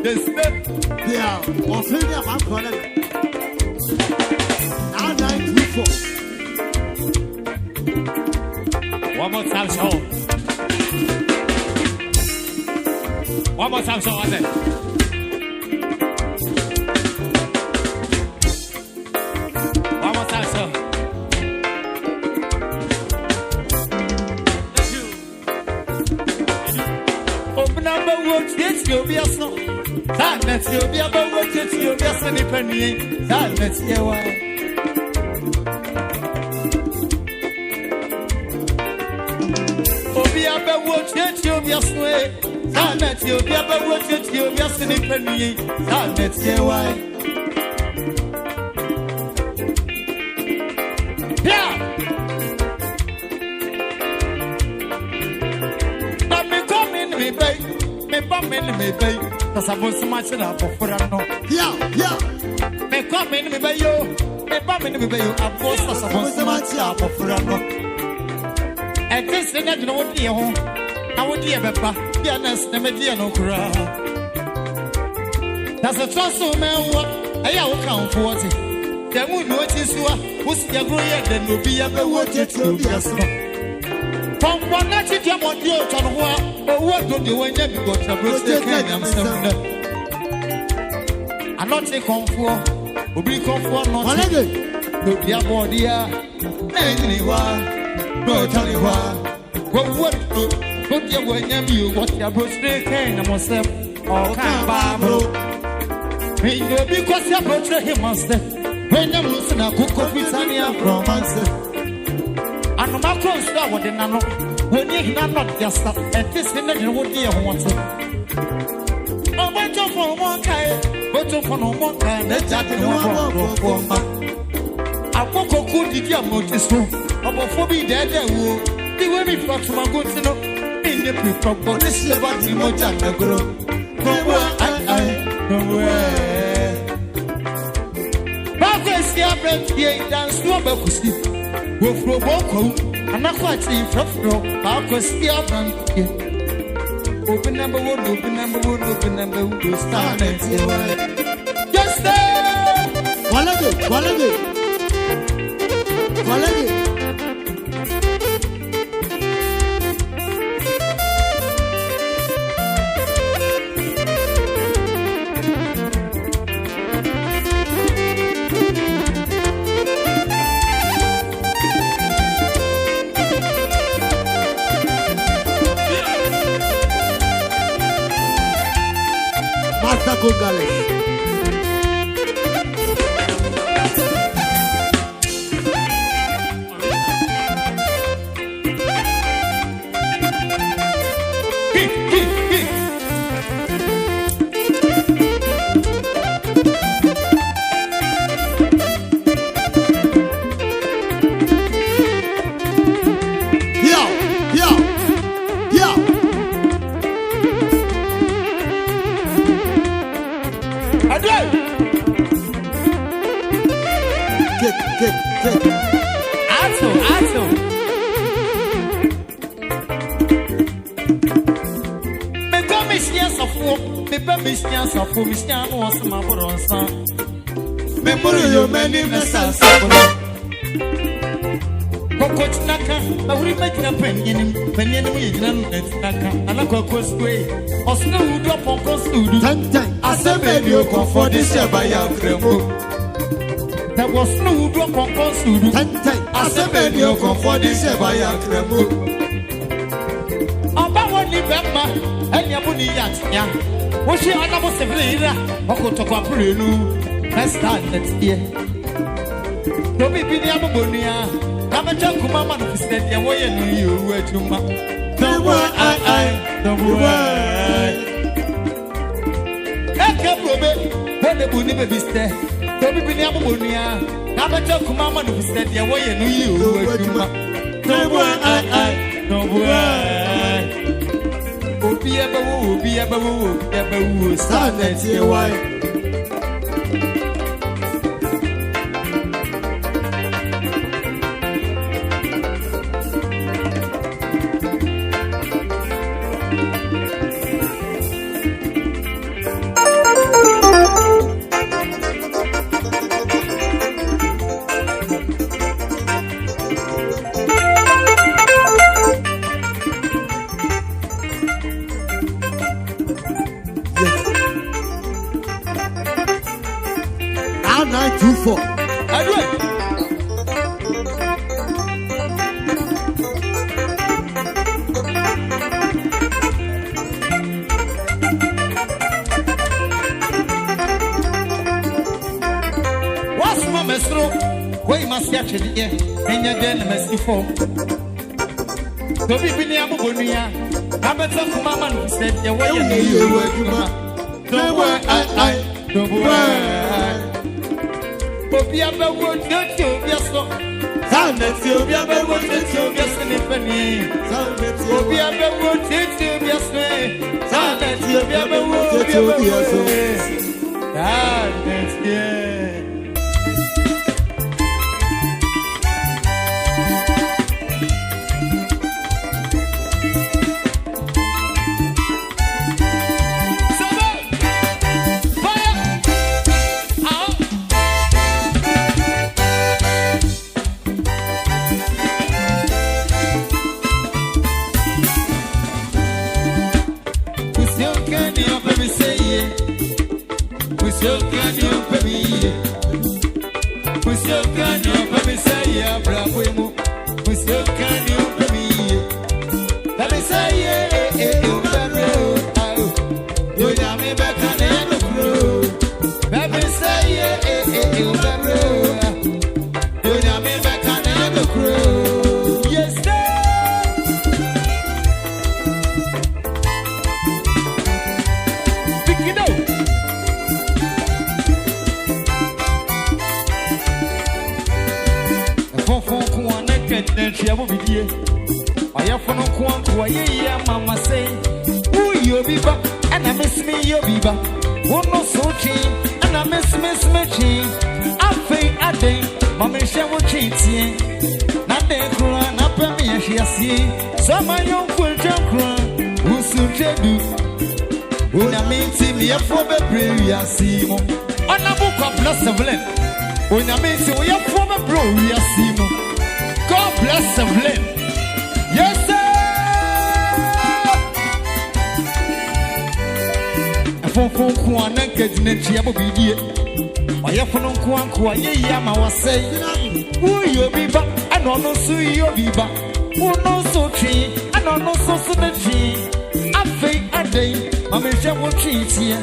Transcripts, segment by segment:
This Yeah, Australia, my brother. Now 924. one more time, show. One more time, show. I said. One more time, show. Open up the words, yes, you'll be a song. That's you'll be a boat, you'll be a sunny penny. That's your way. Obi aba watch it you be aswe. That you be aba watch it you be asini penny. That's your way. Yeah. But me come in me bay. Me bum in me bay. Cause I was so much in up for no. Yeah. Me come in me bay yo. Me bum in me bay yo. I was so much up for no. And this thing I don't know what you want. I would hear Papa, Pianus, never dear no crowd. That's a trust of man. I will count 40. The moon notice you who's your grey, then will be ever watch it to be a song. From one night to jump on your ton, or what do you when you got a birthday? I'm not a comfort, will be comfort, not a good body. Anyone. No, tell you why. What you when you what your birthday came and myself? Oh, can't Bible. Because your birthday him must when you're losing a cook of Britannia romance. And my clothes that what in know when you not just at this in the wood you want it. Oh, but you for one kind, but you for no one kind, that's that in one for man. I woke up good, did you notice? About be dead, they will be flat to my goods in the people, but this is about the Mojanga grow. Nowhere. Backwards, the bread, the dance, no Bakusi. Go for Boko, and not quite see from Fro, backwards, the brand. Open number one, open number one, open number one, start and see why. Yes, there! One of it. Master Gongales. For Mister was my brother. Memorial many messages. Coach Naka, I will make a penny and a cock's way. Or snow drop on cost to do. I said, baby, you come for this year by your cremo. There was no drop on cost to do. I said, baby, you come for this year by your cremo. About one November, and your money yet, young. What's your other civilian? Or go to Caprino? Let's start next year. Don't be the Abonia. Have a talk to Mamma to send your way and you were too much. Don't worry, don't worry. I can't prove when the Bunny baby stay. Don't be the Abonia. Have a talk to Mamma to send your way and you were too much. Don't worry, don't worry. Be a boo, stand and see why. 924. I do it. What's my messro? Why must catch it here? And you're then messy for. To be Biliam Bonia, I better come on, said, the way you were. Don't worry, don't worry. Popia would not you, yes, so. Sounded to be a better word to guess any. Popia would take you, yes, me. Sounded to be a better word to yes, ah, that's good. Mama say, "Ooh, you be back, and I miss me, you be back. Oh no, so cheap, and I miss me cheap. I feel a day, Mamma shall cheat, not the crown, not me, and she see. So my young fool jump run, who soon do. When I mean, see me a for the prayer, see more. On a book of bless of land. When I mean, see we are for the prayer, see more. God bless of land. Yes, sir. Fon kwa na kadina tia bo bidie oya fono kwa ye ya ma wasai uyo biba ano no su yo biba uno so twi ano no so so na twi afei adai mama je wo twi tie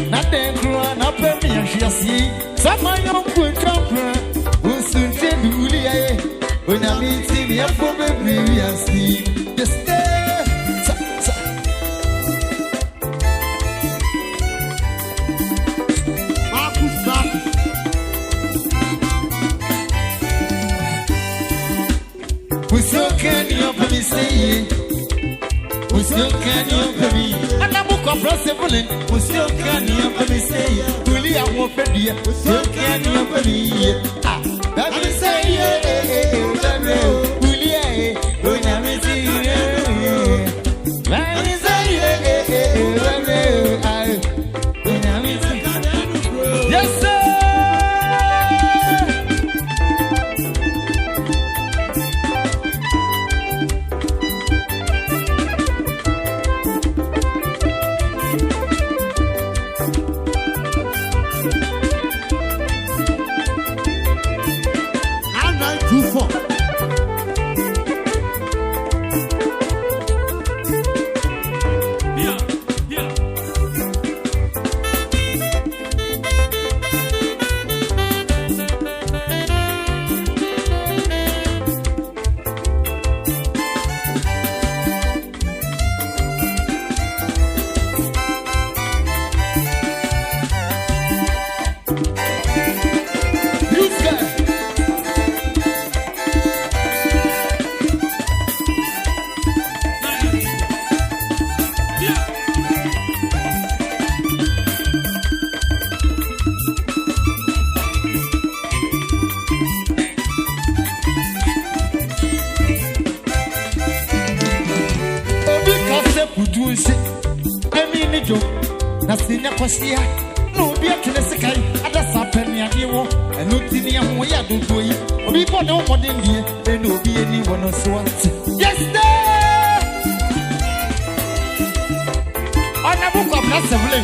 na den kro na pa mi ahwiase sama yo ku trampra usu twi duli aye ona mi ti mi afo bebre wiase just we still can you for me say we still can you for me and I'm possible we still can you for me say really I want for you we still can you for me ah that me say really when I see you when I say yes sir. Nasinya kwasia no bi atwene sekai ada sapani adewo eno tini ho ya dodoyi obi bode o modern die eno obi eni wono so ante yes there ona buko na sevle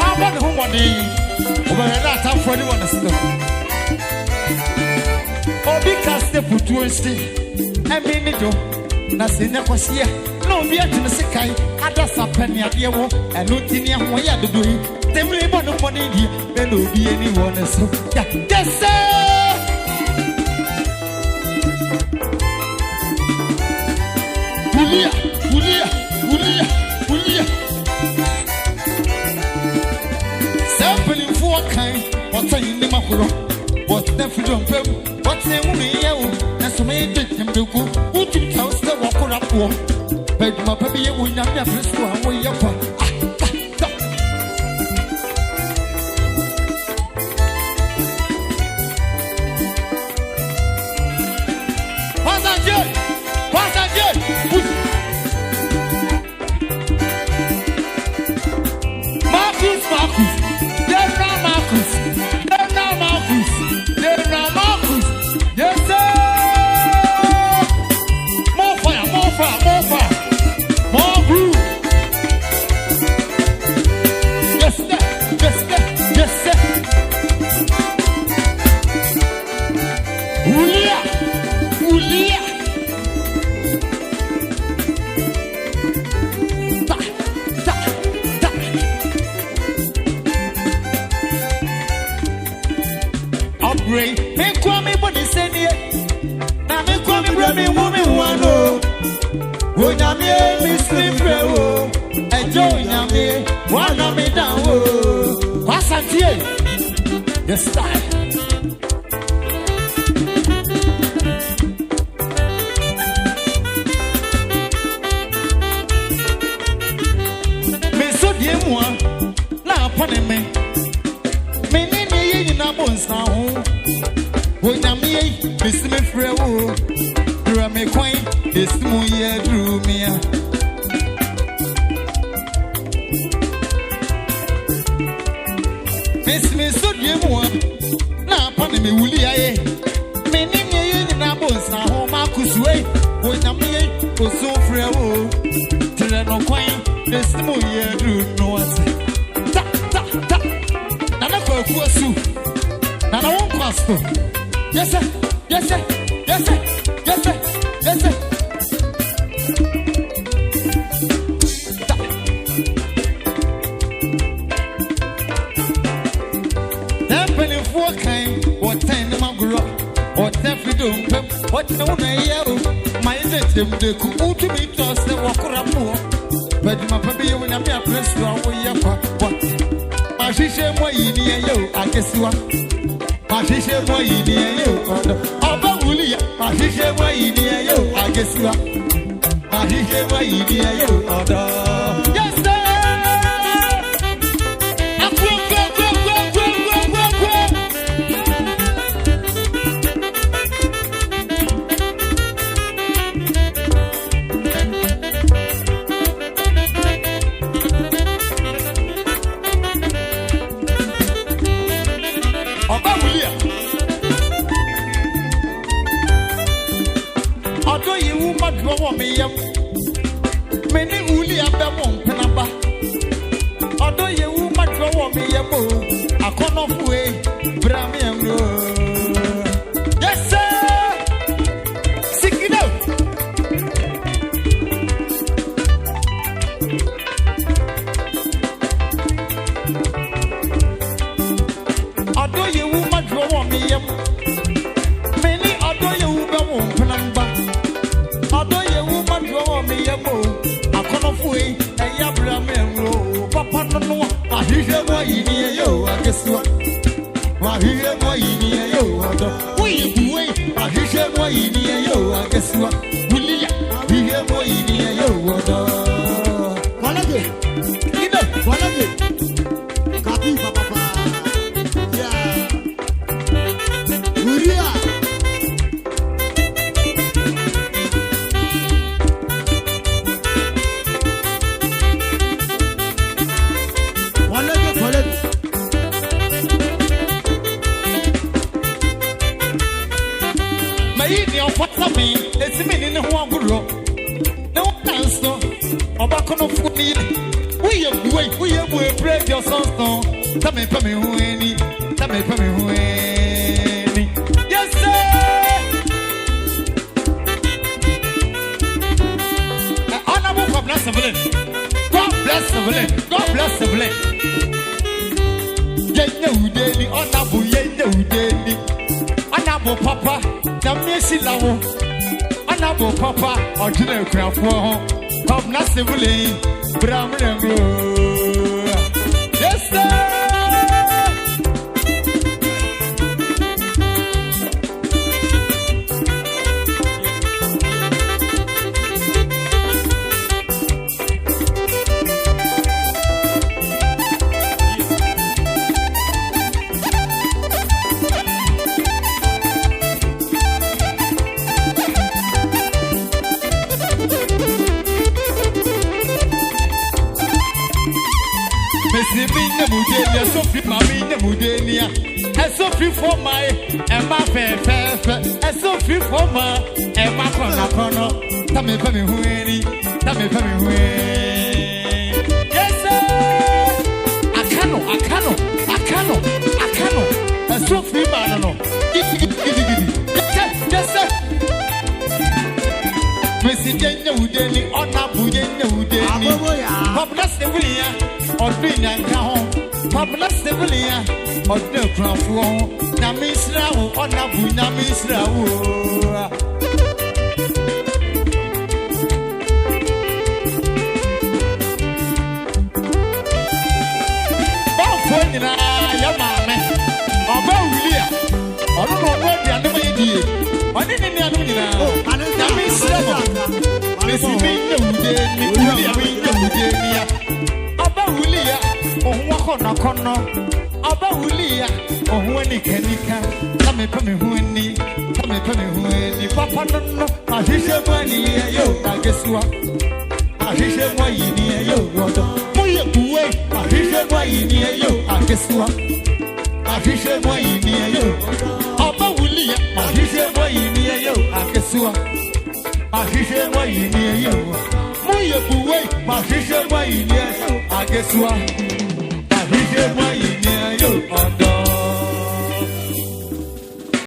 abode ho modern Over that time for anyone to stop. Obi kaste putu ensi. Emi ni do. Na se ne kwasiye. No bi atene se kai. Ada sapani ade wo. Enu tini ho ya dodo yi. Temle bo no money di. Me no bi eni won so. Ya. Yes sir. Ulia. Sampling for kind. What's in the macro? What's the freedom? What's the woman? That's me. Did him to go. Who took house the walker up war? But my baby, we not have to go away up. Yes, style. Me so die moi, la pone me. Me ni ni na bonsa ho. Wo na me miss me frɛ wo. Dura me kwan, this mo ye dru me a. Me so die moi, na pone me wuli aye. Me ni ni na bonsa ho ma kusue. Wo na me o so frɛ wo. Dura no kwan, this mo ye dru no ase. Ta. Nana ko akuasu. Nana won kwasto. Yes sir. Templing for kind, what time am I grow up? What every do, what no mayo. My victim, the cool to me toss the walker up more. But my baby, when I'm a press, what? My sister, my yo, I guess you are. My sister, my yo, my sister, my yo, I guess you are. My sister, my yo, yes, sir. Many uli abemon penaba. Odo ye wu madro me yemo. Akono fuwe brami amro. Yes sir. Sikino. Odo ye wu madro me yemo. Many odo ye wu bemon penaba. Odo ye wu madro me yemo. Akono fuwe eya brami amro. Papa no I hear my idea yo I guess what. I hear my idea yo odo. Wait. I hear my idea yo I guess what. Willie I hear my idea yo odo. Walage. Ino walage. Kapi papa. Yeah. Uria. Me, it's me in the one good rock. No dance, no. Obakono for me. We are break your songs, no. Tame pame hueni. Tame pame hueni. Yes sir. Honorable God bless Evelyn. God bless Evelyn. God bless Evelyn. Yenye udeli. Honorable yenye udeli. Honorable Papa. Namesi lawo. Honorable Papa. Ordinary craft. God bless Evelyn. Bramremro. Yes sir. Sophie, mammy, the Mudenia, and Sophie for my and my fair, and Sophie for my and my corner. Tame pame hueni, tame pame hueni. Yes sir. Akano, and Sophie banano. Yes sir. Missy Jenya Udeni, Honorable Jenya Udeni. Publish the William, or Green and Kahon. Publish the William, or the Craft. Namisra, Honorable Namisra. Bonfona, your mamma. About William. I don't know what the other way did. I didn't know. Namisra. Missy Bingo Udeni, William. About William. Kono aba wulia ohwani kanika tame pame hueni papa no ahishe mwani yo agesua ahishe mwani yo wodo muye buwe ahishe mwani yo agesua ahishe mwani yo aba wulia ahishe mwani yo agesua ahishe mwani yo muye buwe ahishe mwani yo agesua. Why you near you?